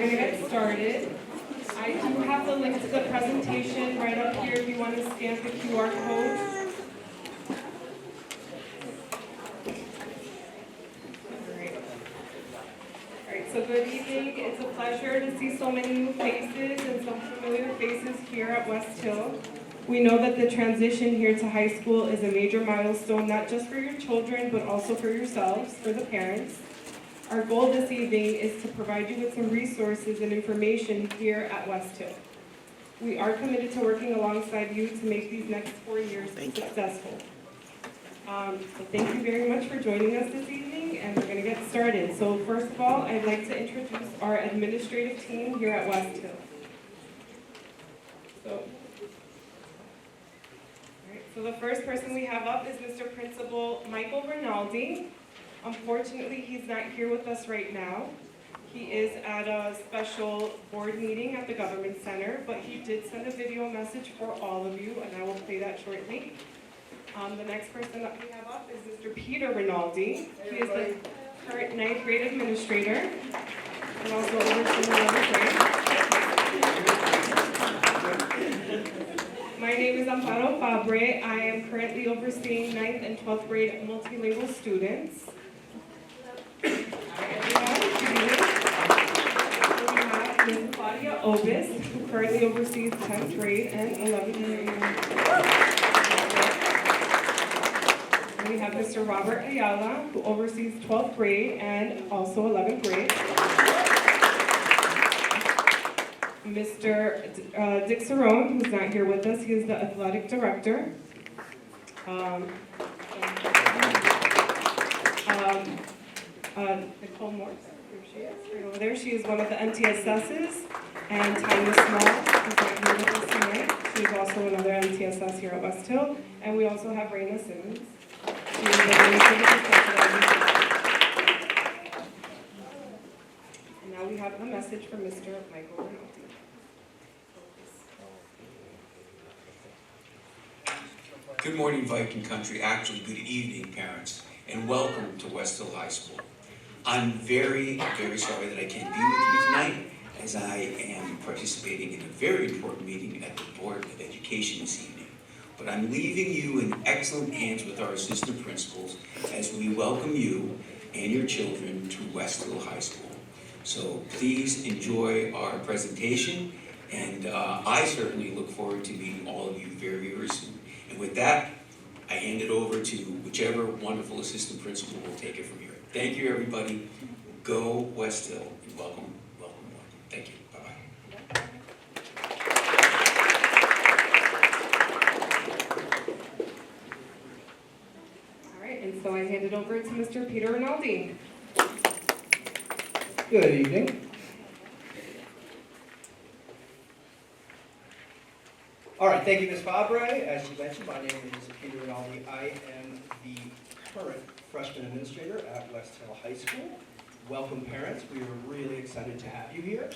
going to get started. I do have the link to the presentation right up here if you want to scan the QR code. Alright, so good evening. It's a pleasure to see so many new faces and some familiar faces here at Westhill. We know that the transition here to high school is a major milestone, not just for your children, but also for yourselves, for the parents. Our goal this evening is to provide you with some resources and information here at Westhill. We are committed to working alongside you to make these next 4 years successful. So thank you very much for joining us this evening, and we're going to get started. So first of all, I'd like to introduce our administrative team here at Westhill. So the first person we have up is Mr. Principal Michael Rinaldi. Unfortunately, he's not here with us right now. He is at a special board meeting at the Government Center, but he did send a video message for all of you, and I will play that shortly. The next person that we have up is Mr. Peter Rinaldi. He is the current 9th grade administrator and also overseeing 11th grade. My name is Amparo Fabre. I am currently overseeing 9th and 12th grade multilingual students. Ms. Claudia Obis, who currently oversees 10th grade and 11th grade. And we have Mr. Robert Ayala, who oversees 12th grade and also 11th grade. Mr. Dick Cerrone, who's not here with us, he is the athletic director. Nicole Morse. Right over there. She is one of the MTSSs, and Tanya Small, who's not here with us tonight. She is also another MTSS here at Westhill. And we also have Raina Simmons. She is the And now we have a message from Mr. Michael Rinaldi. Good morning, Viking Country. Actually, good evening, parents, and welcome to Westhill High School. I'm very, very sorry that I can't be with you tonight, as I am participating in a very important meeting at the Board of Education this evening. But I'm leaving you in excellent hands with our assistant principals as we welcome you and your children to Westhill High School. So please enjoy our presentation, and I certainly look forward to meeting all of you very, very soon. And with that, I hand it over to whichever wonderful assistant principal will take it from here. Thank you, everybody. Go Westhill. Welcome, welcome, welcome. Thank you. Bye-bye. All right, and so I hand it over to Mr. Peter Rinaldi. Good evening. All right, thank you, Ms. Fabre. As you mentioned, my name is Peter Rinaldi. I am the current freshman administrator at Westhill High School. Welcome, parents. We are really excited to have you here.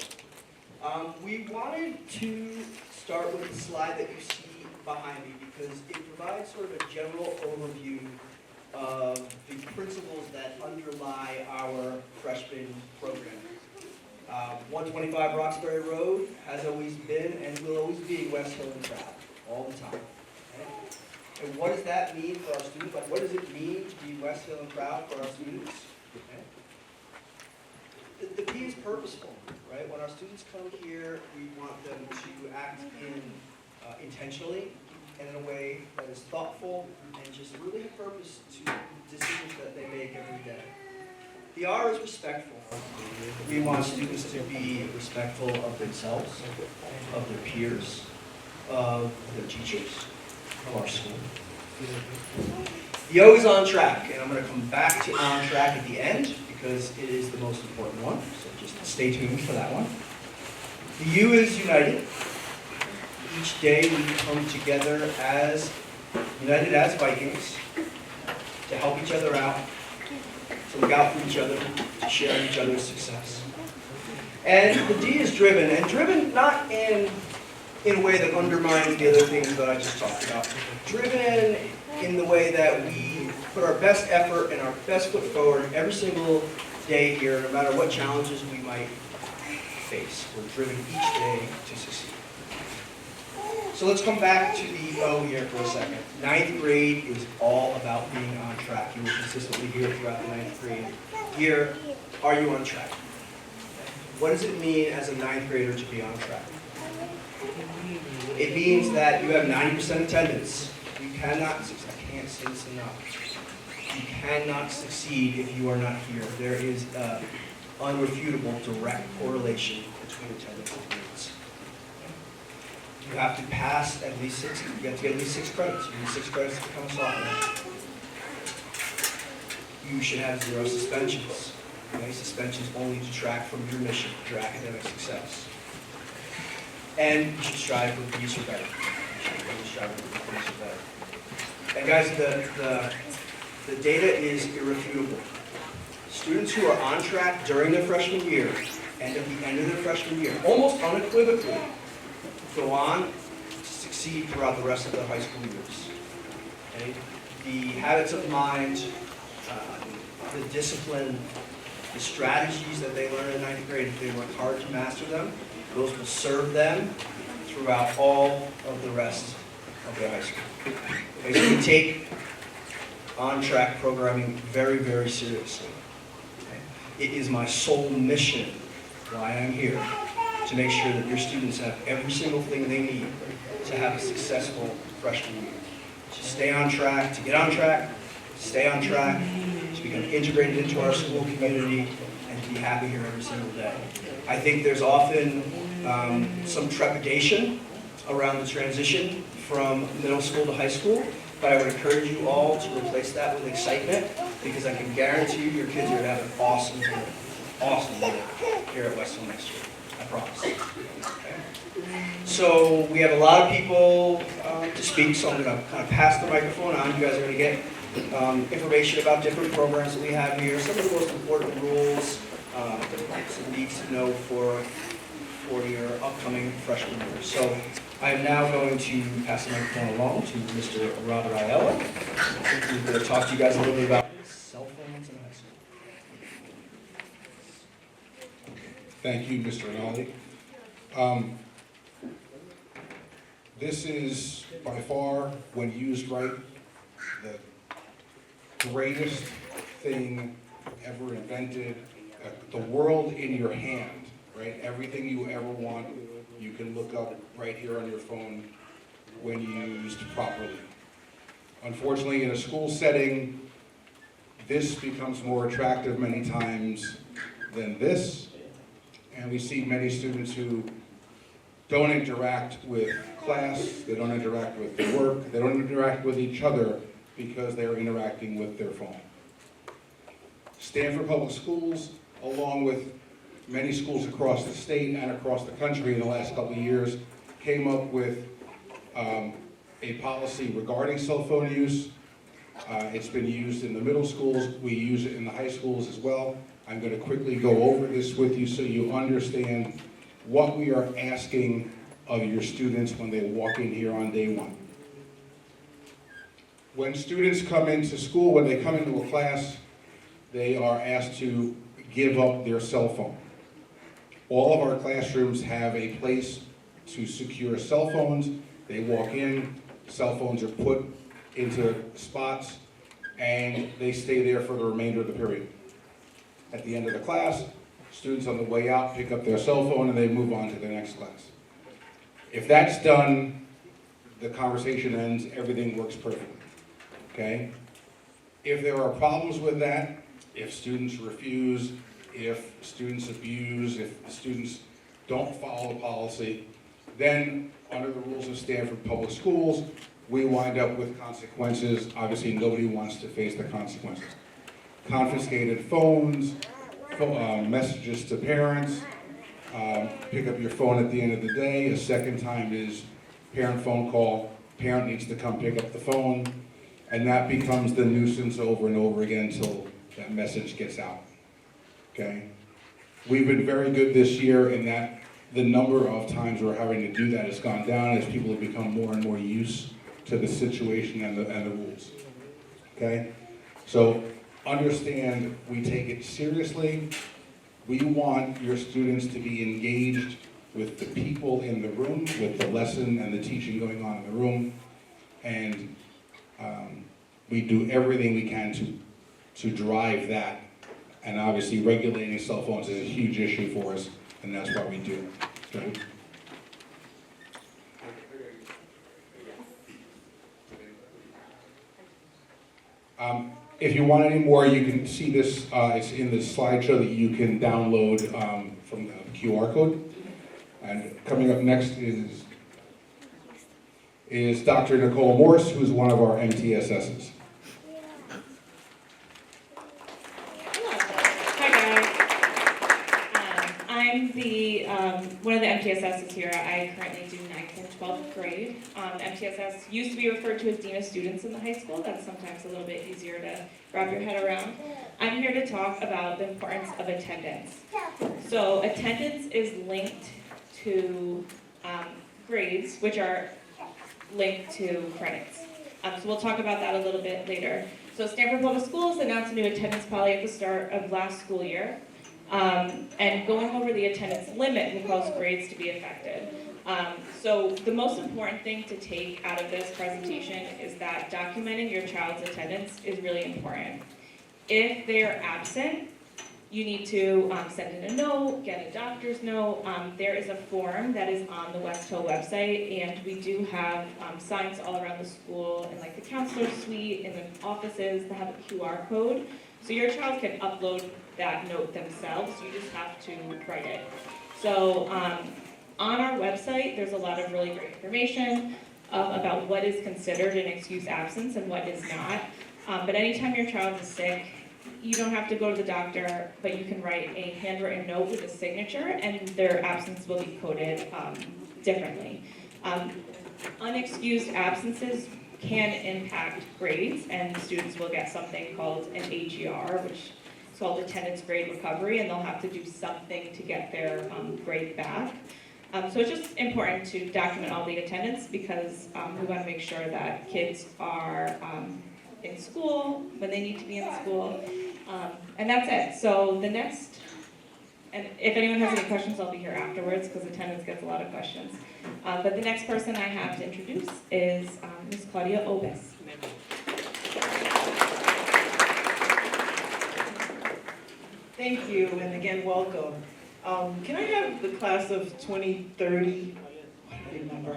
We wanted to start with the slide that you see behind me because it provides sort of a general overview of the principles that underlie our freshman program. 125 Roxbury Road has always been and will always be Westhill and proud, all the time. Okay? And what does that mean for our students? Like, what does it mean to be Westhill and proud for our students? Okay? The P is purposeful, right? When our students come here, we want them to act intentionally and in a way that is thoughtful and just really have purpose to decisions that they make every day. The R is respectful. We want students to be respectful of themselves, of their peers, of their teachers, of our school. The O is on track, and I'm going to come back to on track at the end because it is the most important one, so just stay tuned for that one. The U is united. Each day we come together as united as Vikings to help each other out, to look out for each other, to share in each other's success. And the D is driven, and driven not in a way that undermines the other things that I just talked about. Driven in the way that we put our best effort and our best foot forward every single day here, no matter what challenges we might face. We're driven each day to succeed. So let's come back to the O here for a second. Ninth grade is all about being on track. You will consistently hear throughout the ninth grade year, are you on track? What does it mean as a ninth grader to be on track? It means that you have 90% attendance. You cannot, I can't say this enough. You cannot succeed if you are not here. There is an unrefutable direct correlation between attendance and grades. You have to pass at least 6, you have to get at least 6 credits. You need 6 credits to become a sophomore. You should have 0 suspensions. Okay? Suspensions only detract from your mission, your academic success. And you should strive for B's or better. You should really strive for B's or better. And guys, the data is irrefutable. Students who are on track during their freshman year and at the end of their freshman year, almost unequivocally, go on to succeed throughout the rest of their high school years. Okay? The habits of mind, the discipline, the strategies that they learn in ninth grade, if they work hard to master them, those will serve them throughout all of the rest of their high school. Okay, so we take on-track programming very, very seriously. Okay? It is my sole mission why I'm here, to make sure that your students have every single thing they need to have a successful freshman year. To stay on track, to get on track, to stay on track, to become integrated into our school community, and to be happy here every single day. I think there's often some trepidation around the transition from middle school to high school, but I would encourage you all to replace that with excitement, because I can guarantee you your kids are going to have an awesome year here at Westhill next year. I promise. Okay. So we have a lot of people to speak, so I'm going to kind of pass the microphone on. You guys are going to get information about different programs that we have here, some of the most important rules, some needs to know for your upcoming freshman year. So I am now going to pass the microphone along to Mr. Robert Aiello, who's going to talk to you guys a little bit about cell phones in high school. Thank you, Mr. Rinaldi. This is by far, when used right, the greatest thing ever invented. The world in your hand, right? Everything you ever want, you can look up right here on your phone when used properly. Unfortunately, in a school setting, this becomes more attractive many times than this. And we see many students who don't interact with class, they don't interact with their work, they don't interact with each other because they're interacting with their phone. Stanford Public Schools, along with many schools across the state and across the country in the last couple of years, came up with a policy regarding cell phone use. It's been used in the middle schools, we use it in the high schools as well. I'm going to quickly go over this with you so you understand what we are asking of your students when they walk in here on day one. When students come into school, when they come into a class, they are asked to give up their cell phone. All of our classrooms have a place to secure cell phones. They walk in, cell phones are put into spots, and they stay there for the remainder of the period. At the end of the class, students on the way out pick up their cell phone and they move on to the next class. If that's done, the conversation ends, everything works perfectly, okay? If there are problems with that, if students refuse, if students abuse, if students don't follow the policy, then under the rules of Stanford Public Schools, we wind up with consequences. Obviously, nobody wants to face the consequences. Confiscated phones, messages to parents, pick up your phone at the end of the day. A second time is parent phone call, parent needs to come pick up the phone, and that becomes the nuisance over and over again until that message gets out, okay? We've been very good this year in that the number of times we're having to do that has gone down as people have become more and more used to the situation and the rules, okay? So understand we take it seriously. We want your students to be engaged with the people in the room, with the lesson and the teaching going on in the room. And we do everything we can to drive that. And obviously regulating cell phones is a huge issue for us, and that's why we do it. If you want any more, you can see this, it's in the slideshow that you can download from the QR code. And coming up next is Dr. Nicole Morse, who's one of our MTSSs. Hi guys. I'm the one of the MTSSs here. I currently do 9th and 12th grade. MTSS used to be referred to as Dean of Students in the high school. That's sometimes a little bit easier to wrap your head around. I'm here to talk about the importance of attendance. So attendance is linked to grades, which are linked to credits. So we'll talk about that a little bit later. So Stanford Public Schools announced a new attendance policy at the start of last school year. And going over the attendance limit will cause grades to be affected. So the most important thing to take out of this presentation is that documenting your child's attendance is really important. If they are absent, you need to send in a note, get a doctor's note. There is a form that is on the Westhill website, and we do have signs all around the school, in like the counselor suite, in the offices that have a QR code. So your child can upload that note themselves, you just have to write it. So on our website, there's a lot of really great information about what is considered an excused absence and what is not. But anytime your child is sick, you don't have to go to the doctor, but you can write a handwritten note with a signature, and their absence will be coded differently. Unexcused absences can impact grades, and students will get something called an AGR, which is called attendance grade recovery, and they'll have to do something to get their grade back. So it's just important to document all the attendance because we want to make sure that kids are in school when they need to be in school. And that's it. So the next, and if anyone has any questions, I'll be here afterwards because attendance gets a lot of questions. But the next person I have to introduce is Ms. Claudia Obes. Thank you, and again, welcome. Can I have the class of 2030, what a big number,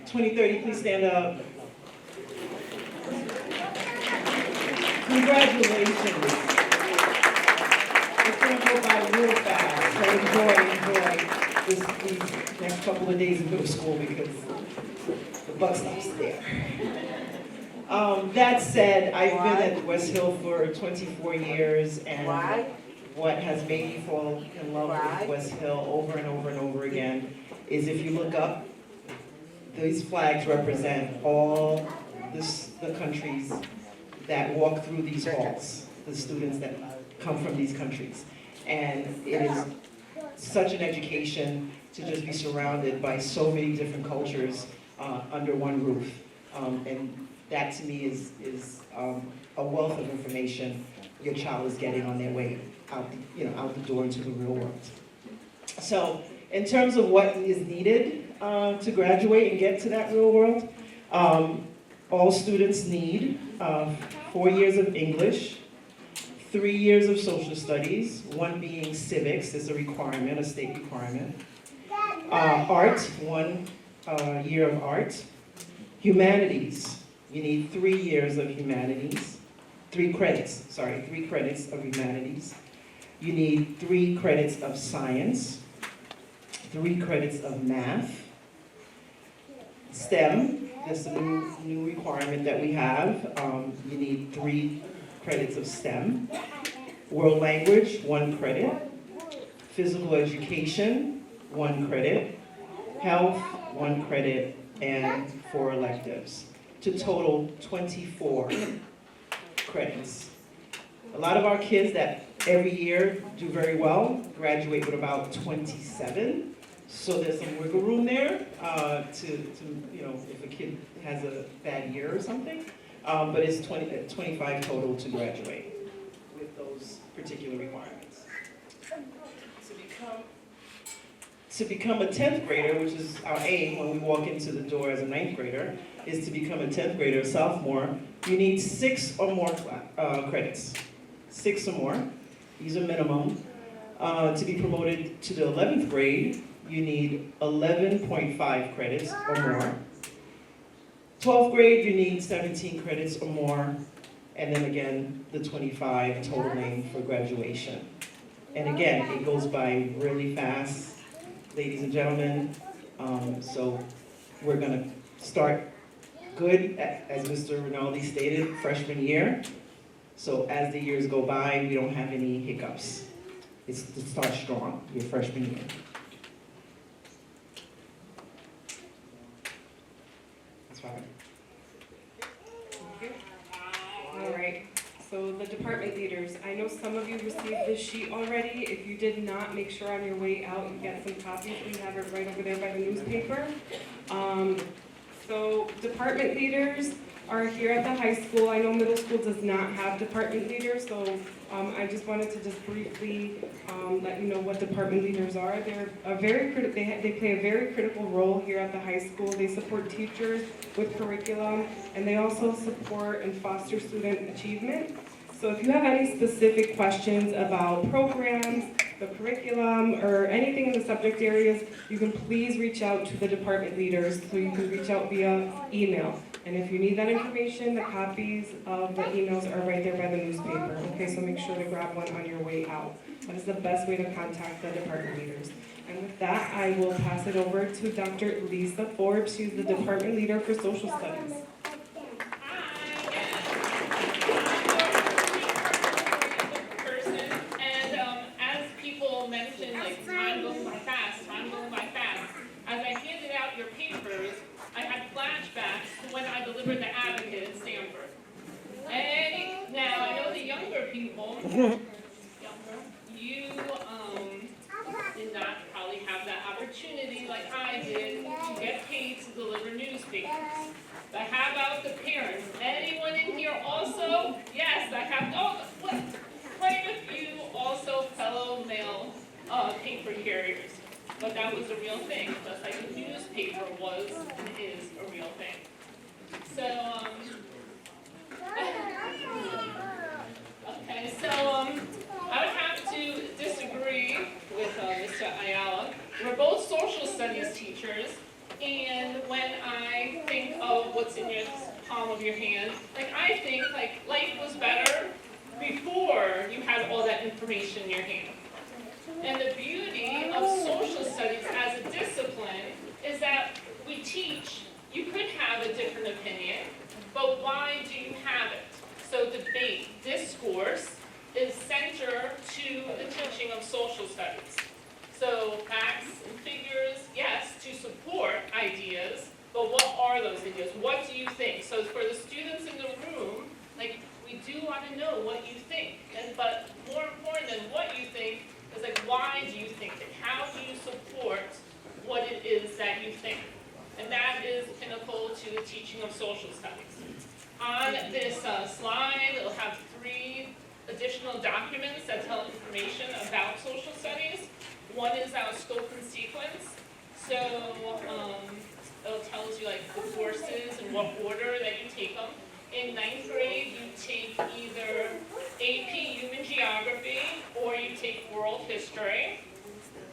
2030, please stand up. Congratulations. It's going to go by real fast, so enjoy these next couple of days of middle school because the buck stops there. That said, I've been at Westhill for 24 years, and what has made me fall in love with Westhill over and over and over again is if you look up, these flags represent all the countries that walk through these halls, the students that come from these countries. And it is such an education to just be surrounded by so many different cultures under one roof. And that to me is a wealth of information your child is getting on their way out the door into the real world. So in terms of what is needed to graduate and get to that real world, all students need 4 years of English, 3 years of social studies, one being civics is a requirement, a state requirement. Art, 1 year of art. Humanities, you need 3 years of humanities. 3 credits of humanities. You need 3 credits of science, 3 credits of math. STEM, that's a new requirement that we have. You need 3 credits of STEM. World language, 1 credit. Physical education, 1 credit. Health, 1 credit, and 4 electives, to total 24 credits. A lot of our kids that every year do very well graduate with about 27. So there's some wiggle room there to if a kid has a bad year or something. But it's 25 total to graduate with those particular requirements. to become a 10th grader, which is our aim when we walk into the door as a 9th grader, is to become a 10th grader, a sophomore, you need 6 or more credits. 6 or more, these are minimum. To be promoted to the 11th grade, you need 11.5 credits or more. 12th grade, you need 17 credits or more. And then again, the 25 totaling for graduation. And again, it goes by really fast, ladies and gentlemen. So we're gonna start good, as Mr. Rinaldi stated, freshman year. So as the years go by, we don't have any hiccups. It's to start strong, your freshman year. That's fine. Thank you. All right, so the department leaders, I know some of you received this sheet already. If you did not, make sure on your way out you get some copies. We have it right over there by the newspaper. So department leaders are here at the high school. I know middle school does not have department leaders, so I just wanted to just briefly let you know what department leaders are. They're they play a very critical role here at the high school. They support teachers with curriculum, and they also support and foster student achievement. So if you have any specific questions about programs, the curriculum, or anything in the subject areas, you can please reach out to the department leaders. So you can reach out via email. And if you need that information, the copies of the emails are right there by the newspaper. Okay, so make sure to grab one on your way out. That is the best way to contact the department leaders. And with that, I will pass it over to Dr. Lisa Forbes. She's the department leader for social studies. As I handed out your papers, I had flashbacks to when I delivered the Advocate in Stanford. And now I know the younger people, you did not probably have that opportunity like I did to get paid to deliver newspapers. But how about the parents? Anyone in here also? Yes, I have, quite a few also fellow male paper carriers. But that was a real thing, just like a newspaper was and is a real thing. So, I would have to disagree with Mr. Ayala. We're both social studies teachers, and when I think of what's in your palm of your hand, I think life was better before you had all that information in your hand. And the beauty of social studies as a discipline is that we teach, you could have a different opinion, but why do you have it? So debate, discourse is center to the teaching of social studies. So facts and figures, yes, to support ideas, but what are those ideas? What do you think? So for the students in the room, we do want to know what you think, but more important than what you think, is why do you think it? How do you support what it is that you think? And that is pinnacle to the teaching of social studies. On this slide, it'll have 3 additional documents that tell information about social studies. One is our scope and sequence. So it tells you the courses and what order that you take them. In 9th grade, you take either AP Human Geography or you take World History.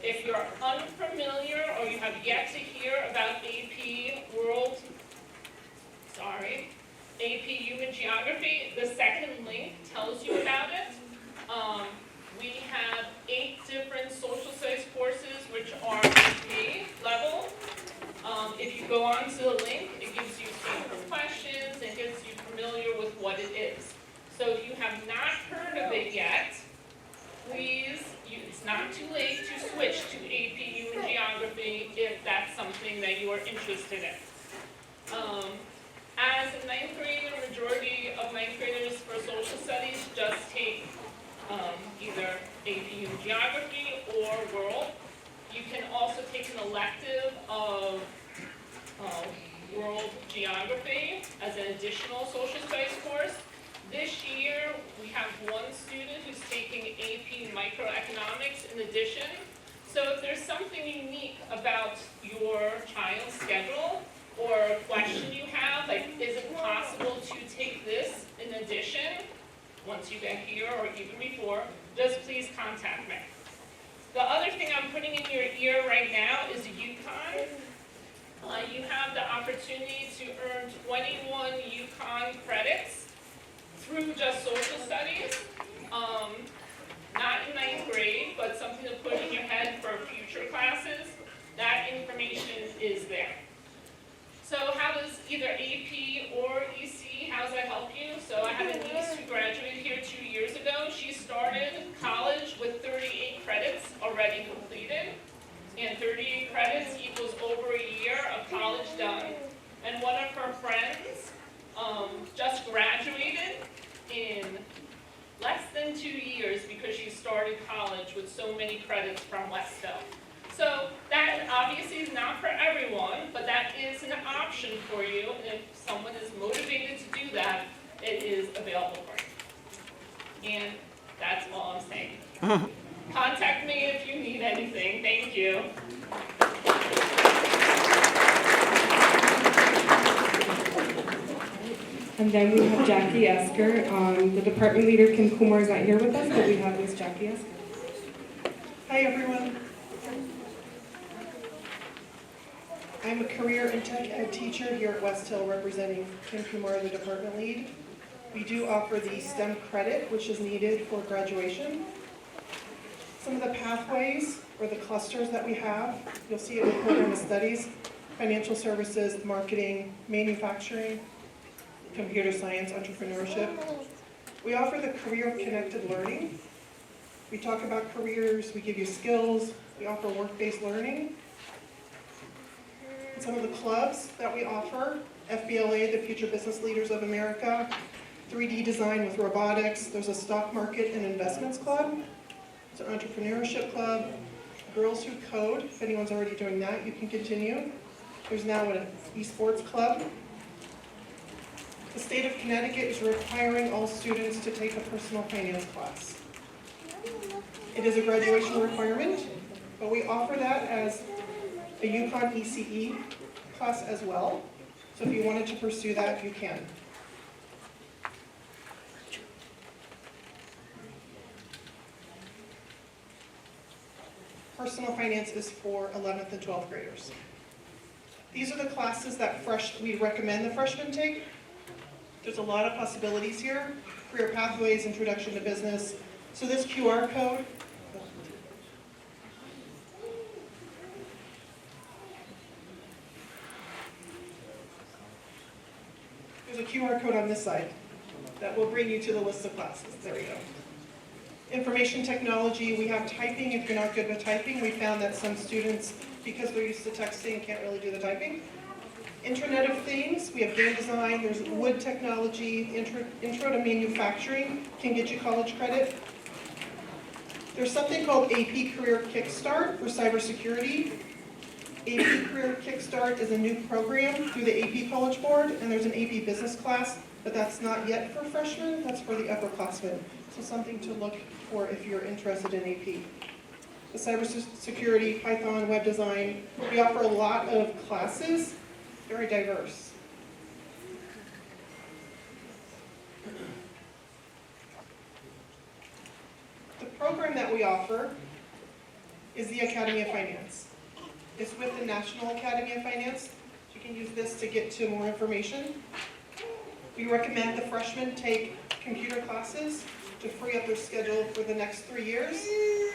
If you're unfamiliar or you have yet to hear about AP Human Geography, the second link tells you about it. We have 8 different social studies courses which are AP level. If you go onto the link, it gives you safer questions, it gets you familiar with what it is. So if you have not heard of it yet, please, it's not too late to switch to AP Human Geography if that's something that you are interested in. As a 9th grader, majority of 9th graders for social studies just take either AP Human Geography or World. You can also take an elective of World Geography as an additional social studies course. This year, we have one student who's taking AP Microeconomics in addition. So if there's something unique about your child's schedule or a question you have, like is it possible to take this in addition, once you get here or even before, just please contact me. The other thing I'm putting in your ear right now is UConn. You have the opportunity to earn 21 UConn credits through just social studies. Not in 9th grade, but something to put in your head for future classes. That information is there. So how does either AP or EC, how does that help you? So I have a niece who graduated here 2 years ago. She started college with 38 credits already completed. And 38 credits equals over a year of college done. And one of her friends just graduated in less than 2 years because she started college with so many credits from Westhill. So that obviously is not for everyone, but that is an option for you. And if someone is motivated to do that, it is available for you. And that's all I'm saying. Contact me if you need anything. Thank you. And then we have Jackie Esker. The department leader, Kim Kumar, is not here with us, but we have Miss Jackie Esker. Hi, everyone. I'm a career and tech ed teacher here at Westhill, representing Kim Kumar, the department lead. We do offer the STEM credit, which is needed for graduation. Some of the pathways or the clusters that we have, you'll see it with program of studies, financial services, marketing, manufacturing, computer science, entrepreneurship. We offer the career-connected learning. We talk about careers, we give you skills, we offer work-based learning. And some of the clubs that we offer, FBLA, the Future Business Leaders of America, 3D design with robotics, there's a stock market and investments club, there's an entrepreneurship club, Girls Who Code, if anyone's already doing that, you can continue. There's now an esports club. The state of Connecticut is requiring all students to take a personal finance class. It is a graduation requirement, but we offer that as a UConn ECE class as well. So if you wanted to pursue that, you can. Personal finance is for 11th and 12th graders. These are the classes that we recommend the freshmen take. There's a lot of possibilities here. Career pathways, introduction to business. So this QR code, there's a QR code on this side that will bring you to the list of classes. There we go. Information technology, we have typing. If you're not good with typing, we found that some students, because they're used to texting, can't really do the typing. Internet of Things, we have game design, there's wood technology, intro to manufacturing can get you college credit. There's something called AP Career Kickstart for cybersecurity. AP Career Kickstart is a new program through the AP College Board, and there's an AP business class, but that's not yet for freshmen, that's for the upperclassmen. So something to look for if you're interested in AP. The cybersecurity, Python, web design, we offer a lot of classes, very diverse. The program that we offer is the Academy of Finance. It's with the National Academy of Finance. You can use this to get to more information. We recommend the freshmen take computer classes to free up their schedule for the next 3 years.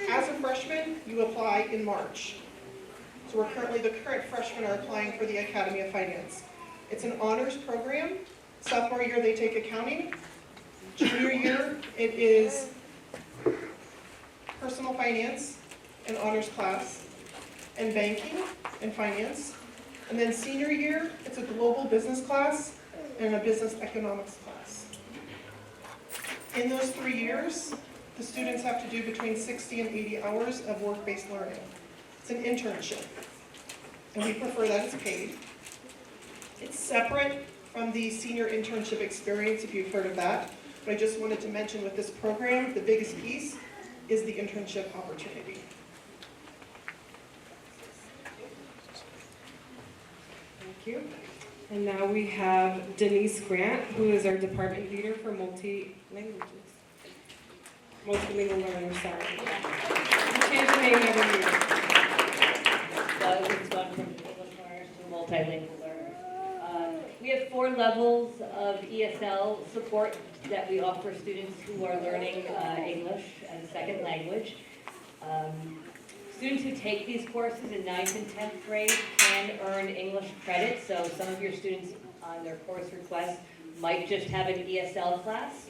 As a freshman, you apply in March. So the current freshmen are applying for the Academy of Finance. It's an honors program. Sophomore year, they take accounting. Junior year, it is personal finance, an honors class, and banking and finance. And then senior year, it's a global business class and a business economics class. In those 3 years, the students have to do between 60 and 80 hours of work-based learning. It's an internship, and we prefer that it's paid. It's separate from the senior internship experience, if you've heard of that. But I just wanted to mention with this program, the biggest piece is the internship opportunity. Thank you. And now we have Denise Grant, who is our department leader for multi-languages. Multilingual learners, sorry. Change the name every year. So it's gone from English learners to multilingual learners. We have 4 levels of ESL support that we offer students who are learning English as a second language. Students who take these courses in 9th and 10th grade can earn English credit. So some of your students on their course request might just have an ESL class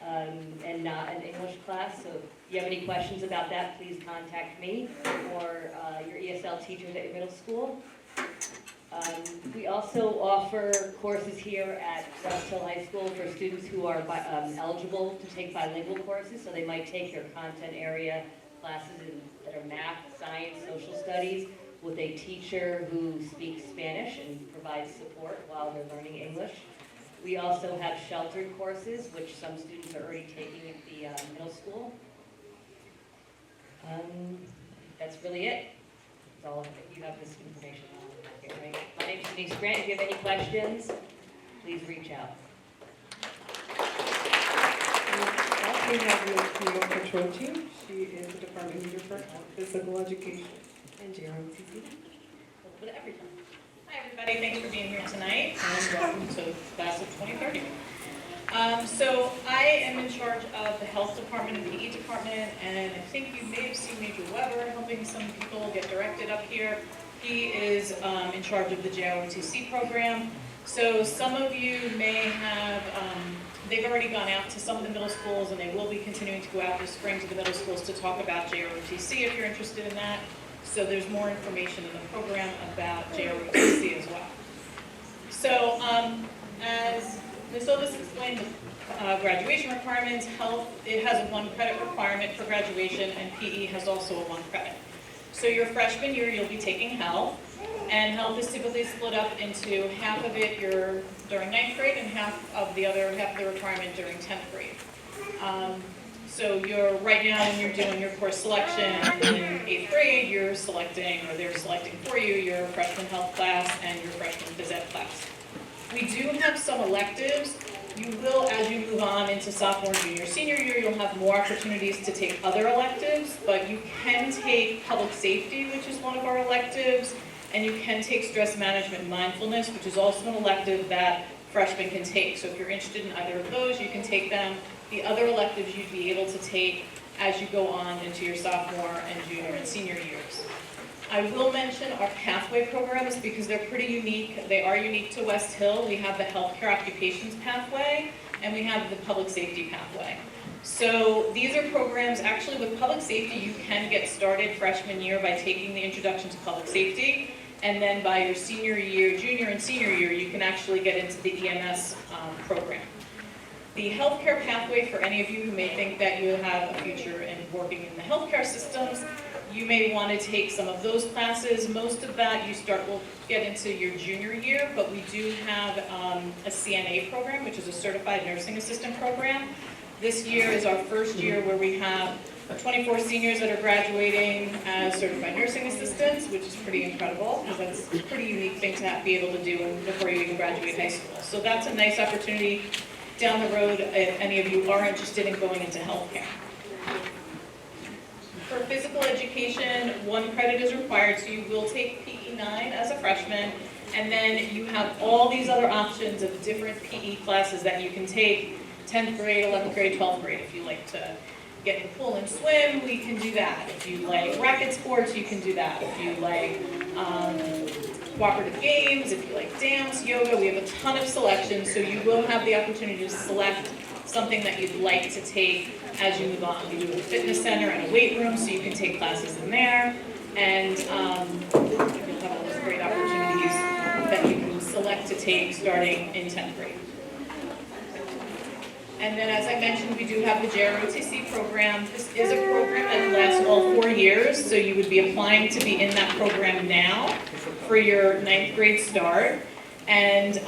and not an English class. So if you have any questions about that, please contact me or your ESL teachers at your middle school. We also offer courses here at Westhill High School for students who are eligible to take bilingual courses. So they might take their content area classes that are math, science, social studies with a teacher who speaks Spanish and provides support while they're learning English. We also have sheltered courses, which some students are already taking at the middle school. That's really it. That's all. You have this information on the market, right? My name is Denise Grant. If you have any questions, please reach out. We have Ms. Petroci. She is the department leader for physical education and JROTC. A little bit of everything. Hi everybody, thanks for being here tonight and welcome to class of 2030. So I am in charge of the health department and PE department, and I think you may have seen Major Weber helping some people get directed up here. He is in charge of the JROTC program. So some of you may have, they've already gone out to some of the middle schools, and they will be continuing to go out this spring to the middle schools to talk about JROTC if you're interested in that. So there's more information in the program about JROTC as well. So as Ms. Ovis explained, the graduation requirements, health, it has a 1 credit requirement for graduation, and PE has also a 1 credit. So your freshman year, you'll be taking health, and health is typically split up into half of it during 9th grade and half of the requirement during 10th grade. So right now when you're doing your course selection in 8th grade, you're selecting, or they're selecting for you, your freshman health class and your freshman phys ed class. We do have some electives. You will, as you move on into sophomore, junior, senior year, you'll have more opportunities to take other electives, but you can take public safety, which is one of our electives, and you can take stress management and mindfulness, which is also an elective that freshmen can take. So if you're interested in either of those, you can take them. The other electives you'd be able to take as you go on into your sophomore and junior and senior years. I will mention our pathway programs because they're pretty unique. They are unique to Westhill. We have the healthcare occupations pathway and we have the public safety pathway. So these are programs, actually with public safety, you can get started freshman year by taking the introduction to public safety. And then by your senior year, junior and senior year, you can actually get into the EMS program. The healthcare pathway, for any of you who may think that you have a future in working in the healthcare systems, you may want to take some of those classes. Most of that will get into your junior year, but we do have a CNA program, which is a Certified Nursing Assistant program. This year is our first year where we have 24 seniors that are graduating as Certified Nursing Assistants, which is pretty incredible, because that's a pretty unique thing to be able to do before you even graduate high school. So that's a nice opportunity down the road if any of you are interested in going into healthcare. For physical education, 1 credit is required, so you will take PE 9 as a freshman, and then you have all these other options of different PE classes that you can take, 10th grade, 11th grade, 12th grade. If you like to get in the pool and swim, we can do that. If you like racket sports, you can do that. If you like cooperative games, if you like dance, yoga, we have a ton of selections, so you will have the opportunity to select something that you'd like to take as you move on. We do have a fitness center and a weight room, so you can take classes in there, and you'll have all those great opportunities that you can select to take starting in 10th grade. And then, as I mentioned, we do have the JROTC program. This is a program that lasts all 4 years, so you would be applying to be in that program now for your 9th grade start. And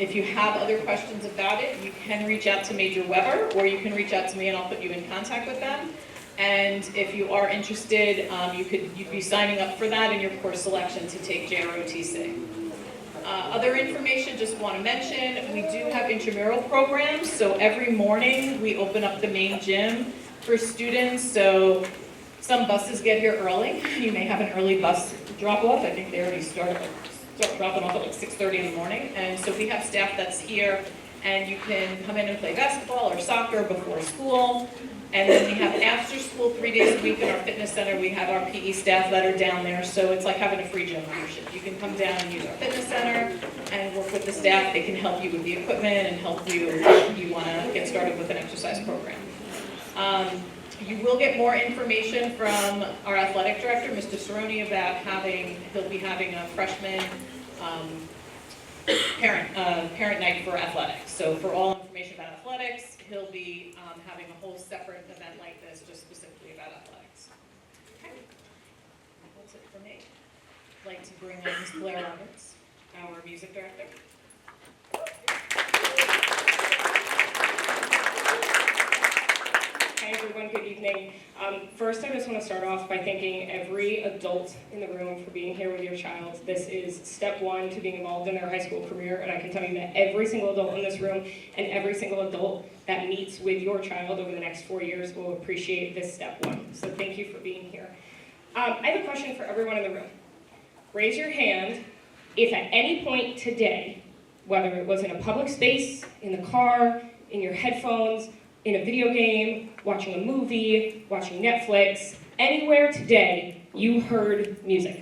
If you have other questions about it, you can reach out to Major Weber, or you can reach out to me and I'll put you in contact with them. And if you are interested, you'd be signing up for that in your course selection to take JROTC. Other information, just want to mention, we do have intramural programs. So every morning we open up the main gym for students. So some buses get here early. You may have an early bus drop off. I think they already start dropping off at like 6:30 in the morning. And so we have staff that's here, and you can come in and play basketball or soccer before school. And then we have after school 3 days a week in our fitness center. We have our PE staff that are down there, so it's like having a free gym membership. You can come down and use our fitness center and work with the staff. They can help you with the equipment and help you if you want to get started with an exercise program. You will get more information from our athletic director, Mr. Cerrone, about he'll be having a freshman parent night for athletics. So for all information about athletics, he'll be having a whole separate event like this just specifically about athletics. Okay. That's it for me. I'd like to bring in Ms. Blair Roberts, our music director. Hi everyone, good evening. First, I just want to start off by thanking every adult in the room for being here with your child. This is step one to being involved in their high school career, and I can tell you that every single adult in this room and every single adult that meets with your child over the next 4 years will appreciate this step one. So thank you for being here. I have a question for everyone in the room. Raise your hand if at any point today, whether it was in a public space, in the car, in your headphones, in a video game, watching a movie, watching Netflix, anywhere today, you heard music.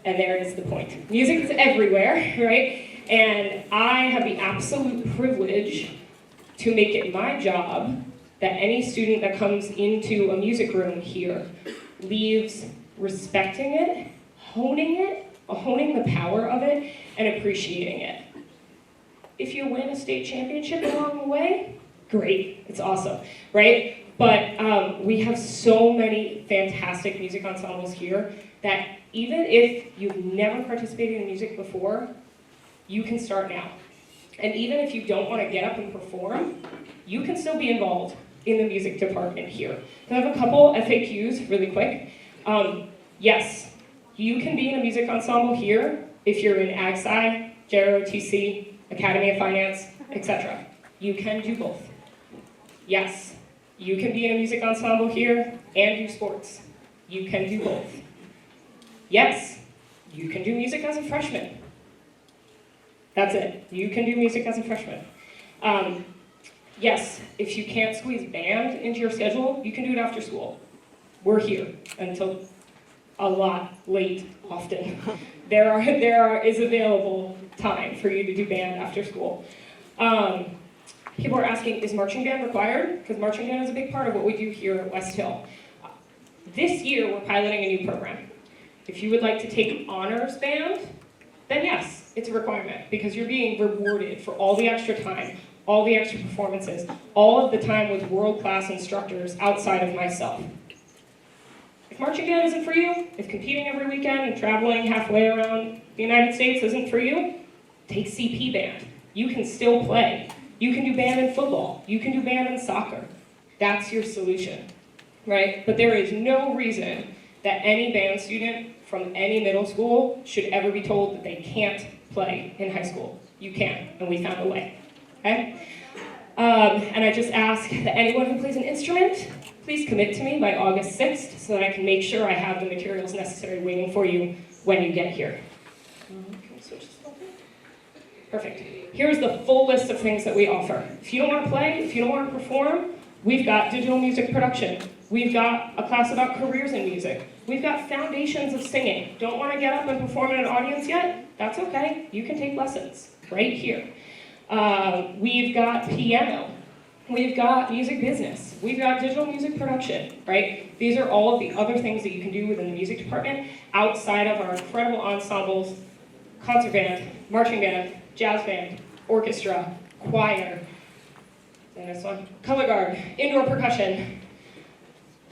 And there is the point. Music is everywhere, right? And I have the absolute privilege to make it my job that any student that comes into a music room here leaves respecting it, honing the power of it, and appreciating it. If you win a state championship along the way, great, it's awesome, right? But we have so many fantastic music ensembles here that even if you've never participated in music before, you can start now. And even if you don't want to get up and perform, you can still be involved in the music department here. So I have a couple FAQs really quick. Yes, you can be in a music ensemble here if you're in Ag Sci, JROTC, Academy of Finance, etc. You can do both. Yes, you can be in a music ensemble here and do sports. You can do both. Yes, you can do music as a freshman. That's it. You can do music as a freshman. Yes, if you can't squeeze band into your schedule, you can do it after school. We're here until a lot late often. There is available time for you to do band after school. People are asking, is marching band required? Because marching band is a big part of what we do here at Westhill. This year, we're piloting a new program. If you would like to take honors band, then yes, it's a requirement because you're being rewarded for all the extra time, all the extra performances, all of the time with world-class instructors outside of myself. If marching band isn't for you, if competing every weekend and traveling halfway around the United States isn't for you, take CP band. You can still play. You can do band in football. You can do band in soccer. That's your solution, right? But there is no reason that any band student from any middle school should ever be told that they can't play in high school. You can, and we found a way, okay? And I just ask that anyone who plays an instrument, please commit to me by August 6th so that I can make sure I have the materials necessary waiting for you when you get here. Can we switch this over? Perfect. Here's the full list of things that we offer. If you don't want to play, if you don't want to perform, we've got digital music production. We've got a class about careers in music. We've got foundations of singing. Don't want to get up and perform in an audience yet? That's okay. You can take lessons right here. We've got piano. We've got music business. We've got digital music production, right? These are all of the other things that you can do within the music department outside of our incredible ensembles, concert band, marching band, jazz band, orchestra, choir, and this one, color guard, indoor percussion.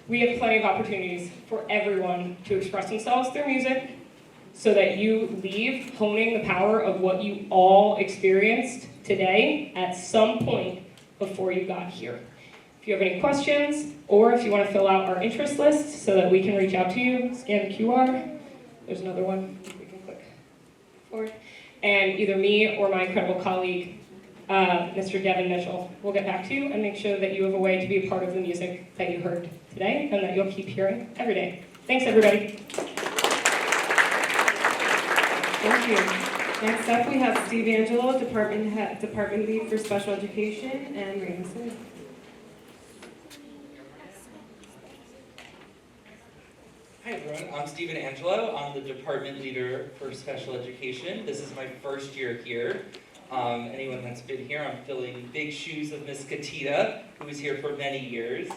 We have plenty of opportunities for everyone to express themselves through music so that you leave honing the power of what you all experienced today at some point before you got here. If you have any questions, or if you want to fill out our interest list so that we can reach out to you, scan the QR. There's another one, we can click forward. And either me or my incredible colleague, Mr. Devin Mitchell, will get back to you and make sure that you have a way to be a part of the music that you heard today and that you'll keep hearing every day. Thanks, everybody. Thank you. Next up, we have Steve Angelo, Department Lead for Special Education, and Raina Smith. Hi everyone, I'm Stephen Angelo. I'm the department leader for special education. This is my first year here. Anyone that's been here, I'm filling big shoes of Miss Katita, who was here for many years.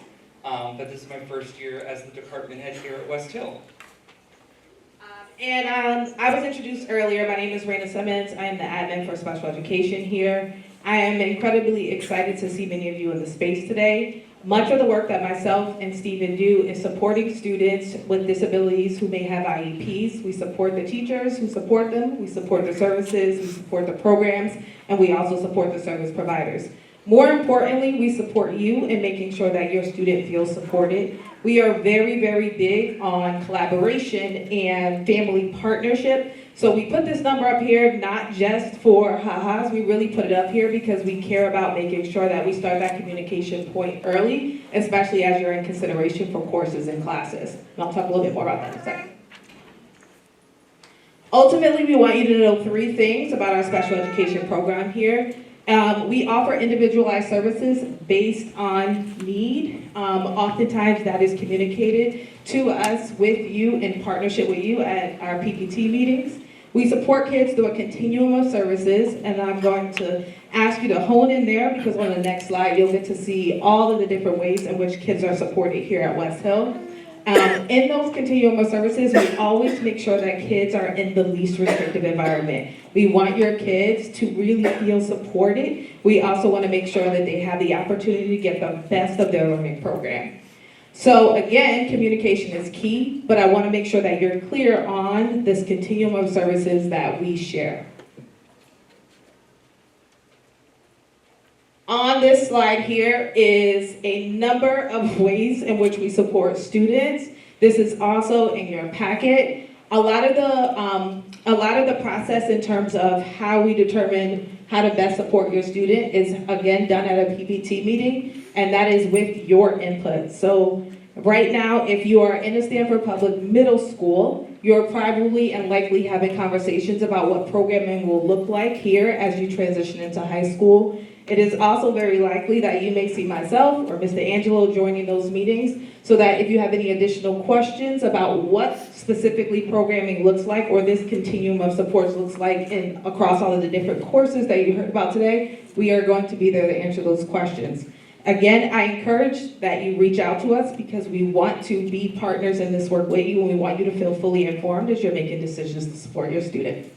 But this is my first year as the department head here at Westhill. I was introduced earlier. My name is Raina Simmons. I am the admin for special education here. I am incredibly excited to see many of you in the space today. Much of the work that myself and Stephen do is supporting students with disabilities who may have IEPs. We support the teachers who support them, we support the services, we support the programs, and we also support the service providers. More importantly, we support you in making sure that your student feels supported. We are very, very big on collaboration and family partnership. So we put this number up here not just for ha-has, we really put it up here because we care about making sure that we start that communication point early, especially as you're in consideration for courses and classes. And I'll talk a little bit more about that in a second. Ultimately, we want you to know 3 things about our special education program here. We offer individualized services based on need. Oftentimes that is communicated to us with you in partnership with you at our PPT meetings. We support kids through a continuum of services, and I'm going to ask you to hone in there because on the next slide you'll get to see all of the different ways in which kids are supported here at Westhill. In those continuum of services, we always make sure that kids are in the least restrictive environment. We want your kids to really feel supported. We also want to make sure that they have the opportunity to get the best of their learning program. So again, communication is key, but I want to make sure that you're clear on this continuum of services that we share. On this slide here is a number of ways in which we support students. This is also in your packet. A lot of the process in terms of how we determine how to best support your student is again done at a PPT meeting, and that is with your input. So right now, if you are in a Stanford Public Middle School, you're probably and likely having conversations about what programming will look like here as you transition into high school. It is also very likely that you may see myself or Mr. Angelo joining those meetings, so that if you have any additional questions about what specifically programming looks like or this continuum of supports looks like across all of the different courses that you heard about today, we are going to be there to answer those questions. Again, I encourage that you reach out to us because we want to be partners in this work with you, and we want you to feel fully informed as you're making decisions to support your student.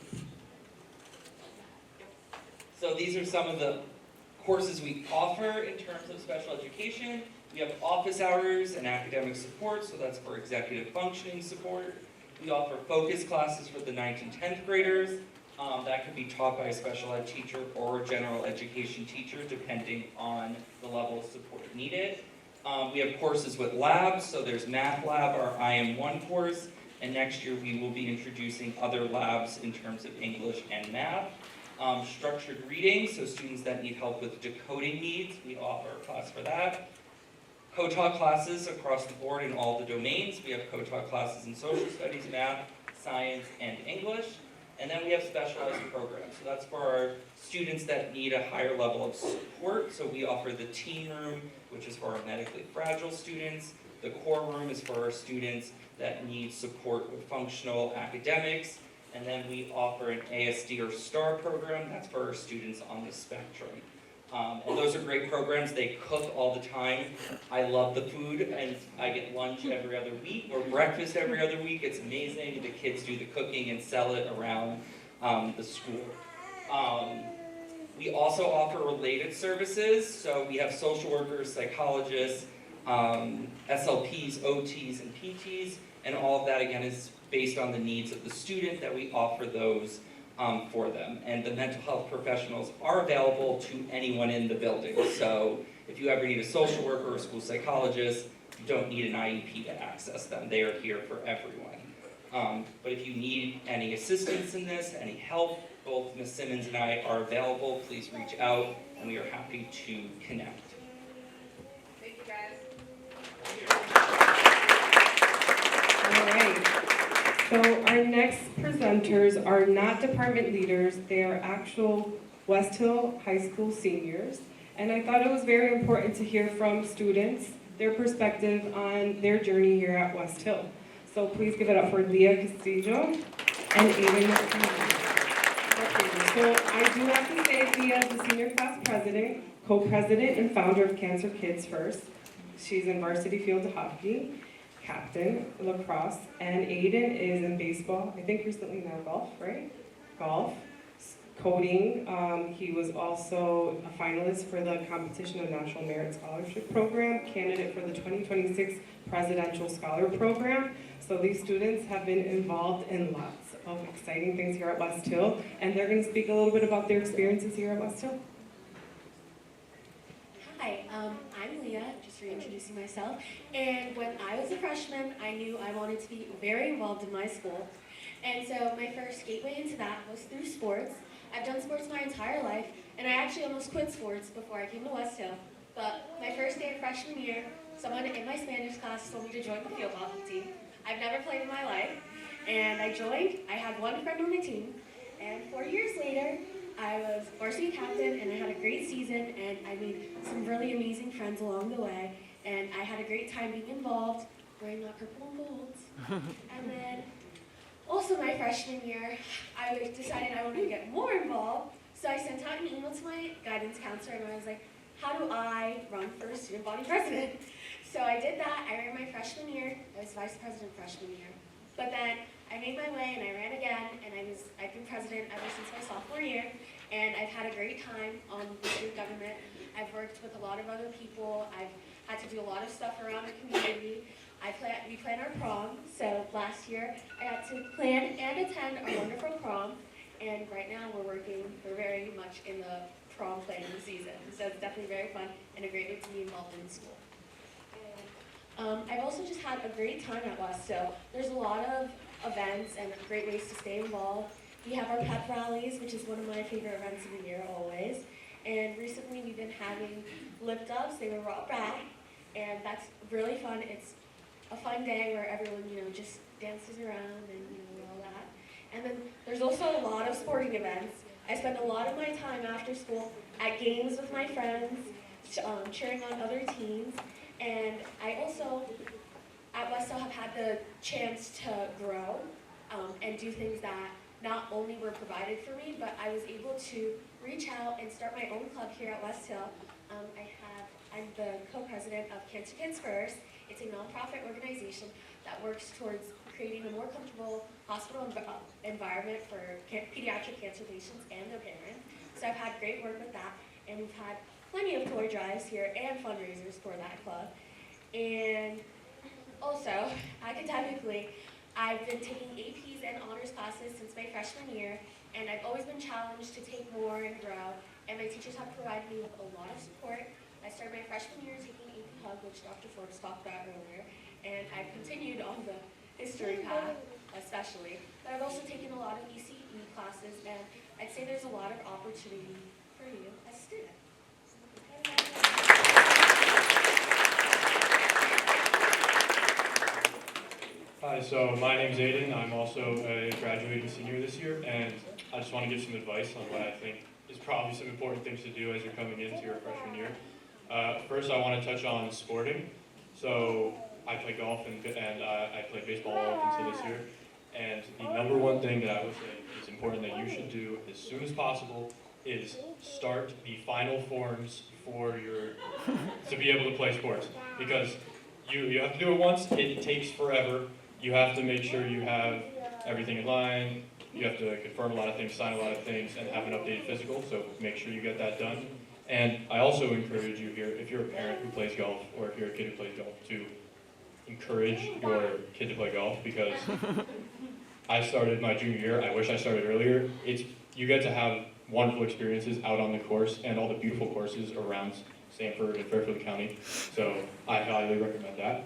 So these are some of the courses we offer in terms of special education. We have office hours and academic support, so that's for executive functioning support. We offer focus classes for the 9th and 10th graders. That could be taught by a special ed teacher or a general education teacher, depending on the level of support needed. We have courses with labs, so there's Math Lab, our IM1 course, and next year we will be introducing other labs in terms of English and math. Structured reading, so students that need help with decoding needs, we offer a class for that. Co-taught classes across the board in all the domains. We have co-taught classes in social studies, math, science, and English. And then we have specialized programs. So that's for our students that need a higher level of support. So we offer the teen room, which is for our medically fragile students. The core room is for our students that need support with functional academics. And then we offer an ASD or STAR program. That's for our students on the spectrum. And those are great programs. They cook all the time. I love the food, and I get lunch every other week or breakfast every other week. It's amazing. The kids do the cooking and sell it around the school. We also offer related services. So we have social workers, psychologists, SLPs, OTs, and PTs, and all of that again is based on the needs of the student that we offer those for them. And the mental health professionals are available to anyone in the building. So if you ever need a social worker or a school psychologist, you don't need an IEP to access them. They are here for everyone. But if you need any assistance in this, any help, both Ms. Simmons and I are available. Please reach out, and we are happy to connect. Thank you, guys. All right. So our next presenters are not department leaders, they are actual Westhill High School seniors. And I thought it was very important to hear from students, their perspective on their journey here at Westhill. So please give it up for Leah Castillo and Aiden McCready. So I do have to say Leah is the senior class president, co-president, and founder of Cancer Kids First. She's in varsity field hockey, captain, lacrosse, and Aiden is in baseball, I think recently now golf, right? Golf, coding. He was also a finalist for the Competition of National Merit Scholarship Program, candidate for the 2026 Presidential Scholar Program. So these students have been involved in lots of exciting things here at Westhill, and they're going to speak a little bit about their experiences here at Westhill. Hi, I'm Leah, just reintroducing myself, and when I was a freshman, I knew I wanted to be very involved in my school, and so my first gateway into that was through sports. I've done sports my entire life, and I actually almost quit sports before I came to Westhill, but my first day of freshman year, someone in my Spanish class told me to join the field hockey team. I've never played in my life, and I joined. I had one friend on the team, and 4 years later, I was varsity captain, and I had a great season, and I made some really amazing friends along the way, and I had a great time being involved, wearing my purple and golds. And then, also my freshman year, I decided I wanted to get more involved, so I sent out an email to my guidance counselor, and I was like, how do I run for student body president? So I did that. I ran my freshman year. I was vice president freshman year. But then I made my way and I ran again, and I've been president ever since my sophomore year, and I've had a great time on the student government. I've worked with a lot of other people. I've had to do a lot of stuff around the community. We plan our prom, so last year I got to plan and attend our wonderful prom, and right now we're very much in the prom planning season, so it's definitely very fun and a great way to be involved in school. I've also just had a great time at Westhill. There's a lot of events and great ways to stay involved. We have our pep rallies, which is one of my favorite events of the year always. And recently we've been having lift-ups. They were raw rad, and that's really fun. It's a fun day where everyone, just dances around and, all that. And then there's also a lot of sporting events. I spend a lot of my time after school at games with my friends, cheering on other teams. And I also, at Westhill, have had the chance to grow and do things that not only were provided for me, but I was able to reach out and start my own club here at Westhill. I'm the co-president of Cancer Kids First. It's a nonprofit organization that works towards creating a more comfortable hospital environment for pediatric cancer patients and their parents. So I've had great work with that, and we've had plenty of toy drives here and fundraisers for that club. And also, academically, I've been taking APs and honors classes since my freshman year, and I've always been challenged to take more and grow, and my teachers have provided me with a lot of support. I started my freshman year taking AP Hug, which Dr. Forbes talked about earlier, and I've continued on the history path, especially. But I've also taken a lot of ECE classes, and I'd say there's a lot of opportunity for you as a student. Hi, so my name's Aiden. I'm also a graduating senior this year, and I just want to give some advice on what I think is probably some important things to do as you're coming into your freshman year. First, I want to touch on sporting. So I play golf and I played baseball all up until this year. And the number one thing that I would say is important that you should do as soon as possible is start the final forms for to be able to play sports. Because you have to do it once, it takes forever. You have to make sure you have everything in line. You have to confirm a lot of things, sign a lot of things, and have an updated physical, so make sure you get that done. And I also encourage you here, if you're a parent who plays golf, or if you're a kid who plays golf, to encourage your kid to play golf, because I started my junior year. I wish I started earlier. You get to have wonderful experiences out on the course and all the beautiful courses around Stamford and Fairfield County. So I highly recommend that.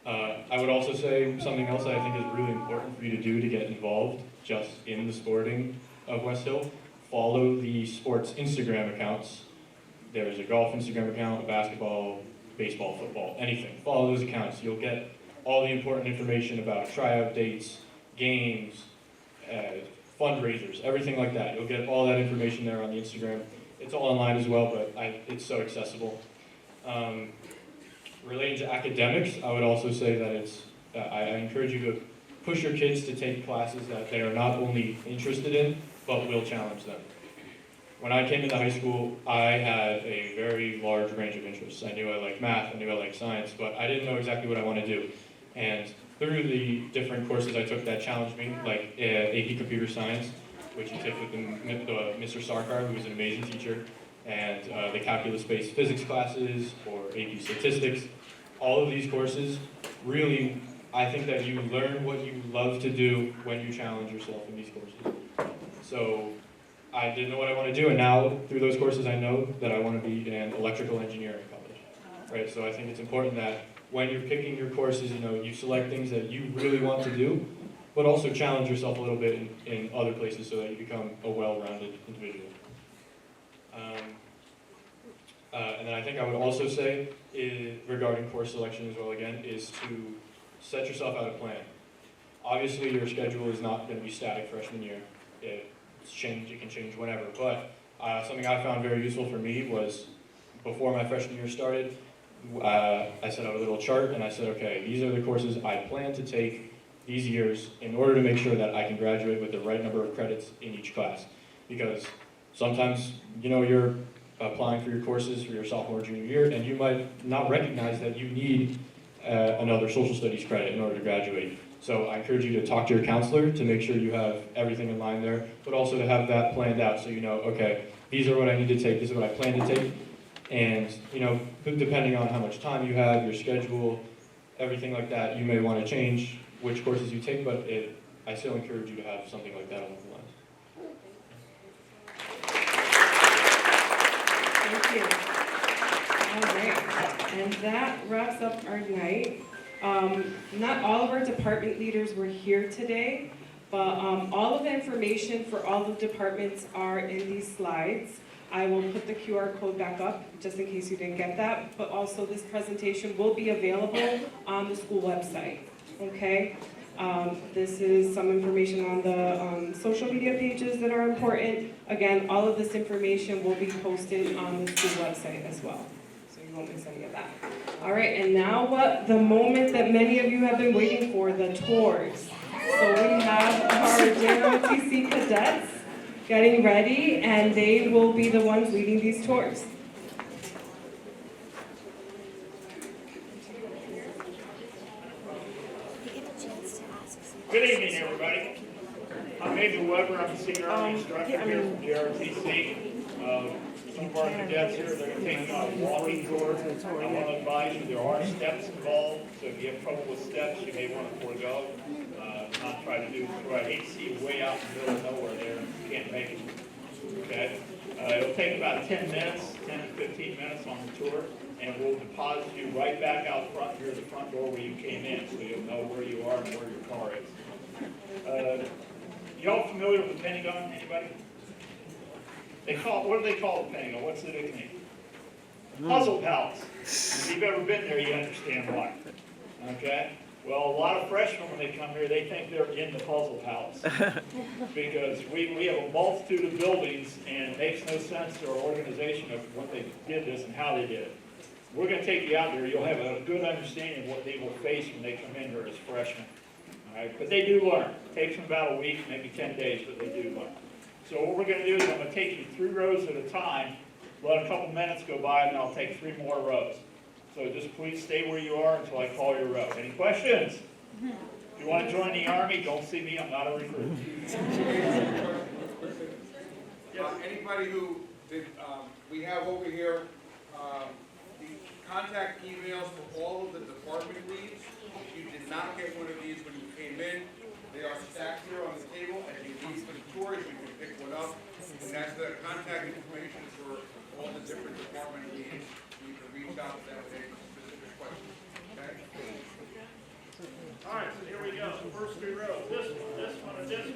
I would also say something else that I think is really important for you to do to get involved just in the sporting of Westhill. Follow the sports Instagram accounts. There's a golf Instagram account, a basketball, baseball, football, anything. Follow those accounts. You'll get all the important information about tryout dates, games, fundraisers, everything like that. You'll get all that information there on the Instagram. It's all online as well, but it's so accessible. Related to academics, I would also say that I encourage you to push your kids to take classes that they are not only interested in, but will challenge them. When I came into high school, I had a very large range of interests. I knew I liked math, I knew I liked science, but I didn't know exactly what I wanted to do. And through the different courses I took that challenged me, like AP Computer Science, which you take with Mr. Sarkar, who was an amazing teacher, and the calculus-based physics classes, or AP Statistics, all of these courses, really, I think that you learn what you love to do when you challenge yourself in these courses. So I didn't know what I want to do, and now through those courses I know that I want to be an electrical engineer in college. Right? So I think it's important that when you're picking your courses, you select things that you really want to do, but also challenge yourself a little bit in other places so that you become a well-rounded individual. And then I think I would also say, regarding course selection as well again, is to set yourself out a plan. Obviously your schedule is not going to be static freshman year. It can change whenever, but something I found very useful for me was, before my freshman year started, I set out a little chart and I said, okay, these are the courses I plan to take these years in order to make sure that I can graduate with the right number of credits in each class. Because sometimes, you're applying for your courses for your sophomore, junior year, and you might not recognize that you need another social studies credit in order to graduate. So I encourage you to talk to your counselor to make sure you have everything in line there, but also to have that planned out so you know, okay, these are what I need to take, this is what I plan to take. And, depending on how much time you have, your schedule, everything like that, you may want to change which courses you take, but I still encourage you to have something like that along the lines. Thank you. All right, and that wraps up our night. Not all of our department leaders were here today, but all of the information for all the departments are in these slides. I will put the QR code back up, just in case you didn't get that, but also this presentation will be available on the school website, okay? This is some information on the social media pages that are important. Again, all of this information will be posted on the school website as well, so you won't miss any of that. All right, and now the moment that many of you have been waiting for, the tours. So we have our JROTC cadets getting ready, and they will be the ones leading these tours. Good evening, everybody. I'm Major Weber. I'm the senior Army instructor here from JROTC. Some of our cadets here, they're going to take you on a walking tour. I want to advise you there are steps involved, so if you have trouble with steps, you may want to forego. Not try to do the tour. I hate to see you way out in the middle of nowhere there. You can't make it. Okay? It'll take about 10 minutes, 10 to 15 minutes on the tour, and we'll deposit you right back out front here at the front door where you came in, so you'll know where you are and where your car is. You all familiar with the Pentagon? Anybody? What do they call the Pentagon? What's the nickname? Puzzle Palace. If you've ever been there, you understand why. Okay? Well, a lot of freshmen, when they come here, they think they're in the Puzzle Palace. Because we have a multitude of buildings, and it makes no sense to our organization of what they did this and how they did it. We're going to take you out there. You'll have a good understanding of what they will face when they come in here as freshmen. All right? But they do learn. It takes them about a week, maybe 10 days, but they do learn. So what we're going to do is I'm going to take you 3 rows at a time, let a couple minutes go by, and then I'll take 3 more rows. So just please stay where you are until I call your row. Any questions? If you want to join the Army, don't see me. I'm not a recruit. Anybody who We have over here the contact emails for all of the department leads. If you did not get one of these when you came in, they are stacked here on the table. As you leave for the tours, you can pick one up. And that's the contact information for all the different department leads. You can reach out to them with any specific questions. Okay? All right, so here we go. First three rows. This one, and this